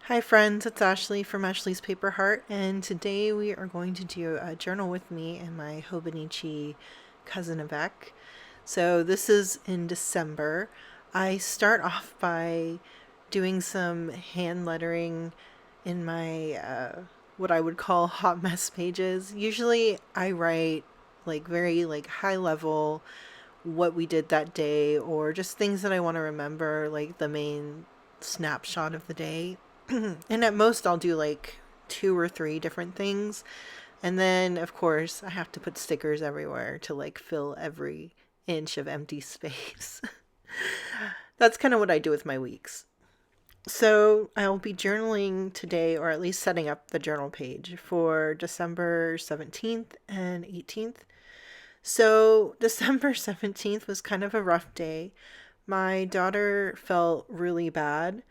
Hi friends, it's Ashley from Ashley's Paper Heart, and today we are going to do a journal with me and my HOBONICHI cousin AVEC. So this is in December. I start off by doing some hand lettering in my what I would call hot mess pages. Usually I write like very like high level what we did that day or just things that I want to remember, like the main snapshot of the day. And at most, I'll do like two or three different things. And then, of course, I have to put stickers everywhere to like fill every inch of empty space. That's kind of what I do with my weeks. So I'll be journaling today, or at least setting up the journal page for December 17th and 18th. So December 17th was kind of a rough day. My daughter felt really bad.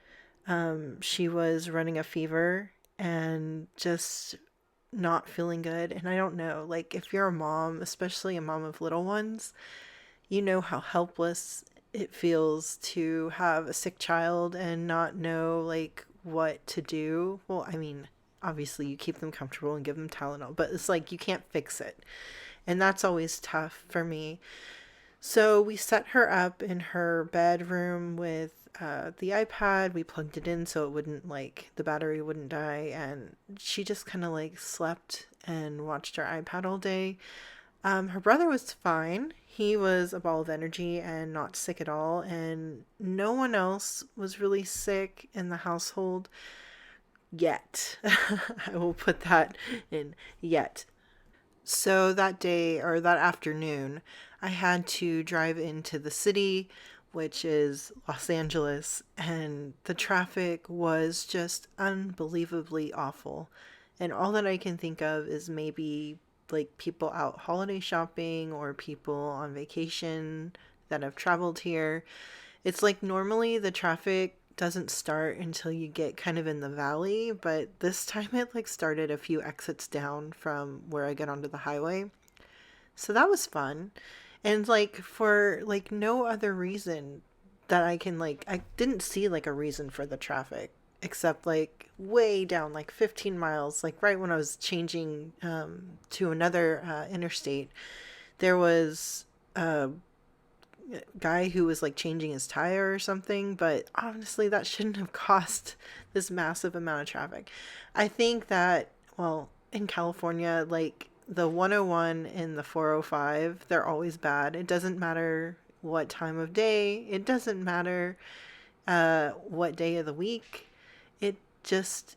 She was running a fever and just not feeling good. And I don't know, like, if you're a mom, especially a mom of little ones, you know how helpless it feels to have a sick child and not know, like, what to do. Well, I mean, obviously, you keep them comfortable and give them Tylenol, but it's like you can't fix it. And that's always tough for me. So we set her up in her bedroom with the iPad. We plugged it in so it wouldn't like the battery wouldn't die, and she just kind of like slept and watched her iPad all day. Her brother was fine. He was a ball of energy and not sick at all, and no one else was really sick in the household yet. I will put that in yet. So that day or that afternoon, I had to drive into the city, which is Los Angeles, and the traffic was just unbelievably awful. And all that I can think of is maybe like people out holiday shopping or people on vacation that have traveled here. It's like normally the traffic doesn't start until you get kind of in the valley, but this time it like started a few exits down from where I get onto the highway. So that was fun. And like for like no other reason that I can like I didn't see like a reason for the traffic except like way down like 15 miles like right when I was changing to another interstate there was a guy who was like changing his tire or something, but honestly, that shouldn't have caused this massive amount of traffic. I think that, well, in California, like the 101 and the 405, they're always bad. It doesn't matter what time of day, it doesn't matter what day of the week. It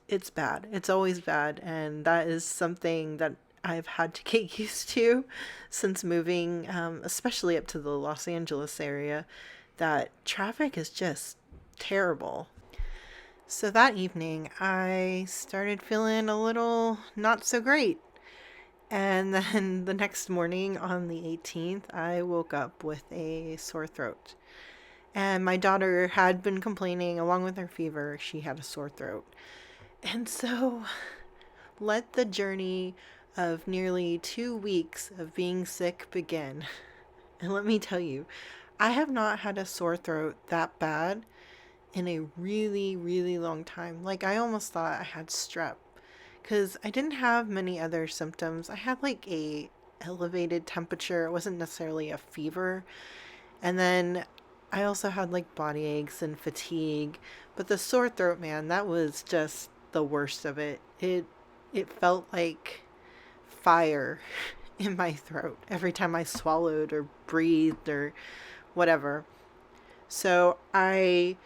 it's bad. It's always bad. And that is something that I've had to get used to since moving, especially up to the Los Angeles area, that traffic is just terrible. So that evening, I started feeling a little not so great. And then the next morning on the 18th, I woke up with a sore throat. And my daughter had been complaining, along with her fever, she had a sore throat. And so let the journey of nearly 2 weeks of being sick begin. And let me tell you, I have not had a sore throat that bad in a really, really long time. Like, I almost thought I had strep because I didn't have many other symptoms. I had like a elevated temperature. It wasn't necessarily a fever. And then I also had like body aches and fatigue. But the sore throat, man, that was just the worst of it. It felt like fire in my throat every time I swallowed or breathed or whatever. So I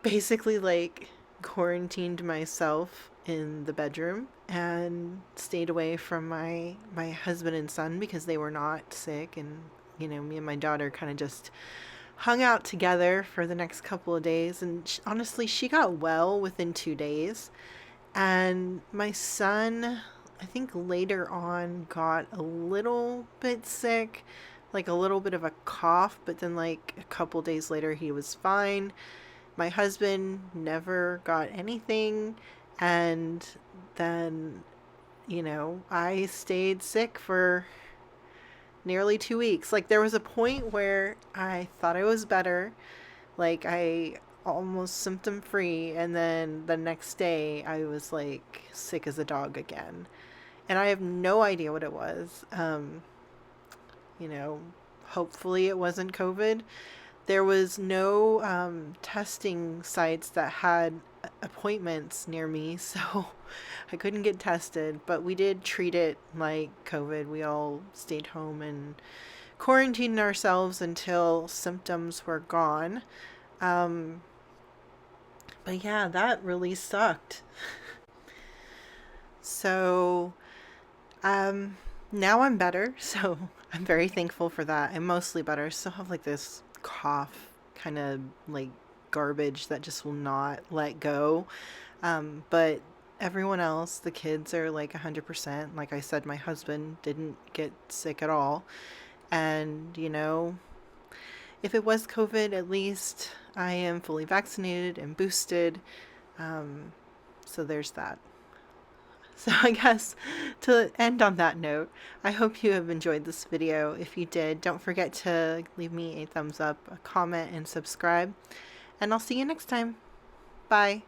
basically like quarantined myself in the bedroom and stayed away from my husband and son because they were not sick, and me and my daughter kind of just hung out together for the next couple of days, and honestly she got well within 2 days. And my son, I think later on, got a little bit sick, like a little bit of a cough, but then, like, a couple days later, he was fine. My husband never got anything. And then, I stayed sick for nearly 2 weeks. Like, there was a point where I thought I was better. Like, I almost symptom free, and then the next day I was like sick as a dog again. And I have no idea what it was. You know, hopefully it wasn't COVID. There was no testing sites that had appointments near me, so I couldn't get tested. But we did treat it like COVID. We all stayed home and quarantined ourselves until symptoms were gone. Um, but yeah, that really sucked. So Um, now I'm better, so I'm very thankful for that. I'm mostly better. I still have like this cough, kind of like garbage that just will not let go. But everyone else, the kids are like 100%. Like I said, my husband didn't get sick at all. And, if it was COVID, at least I am fully vaccinated and boosted. Um, so there's that. So I guess to end on that note, I hope you have enjoyed this video. If you did, don't forget to leave me a thumbs up, a comment, and subscribe. And I'll see you next time. Bye.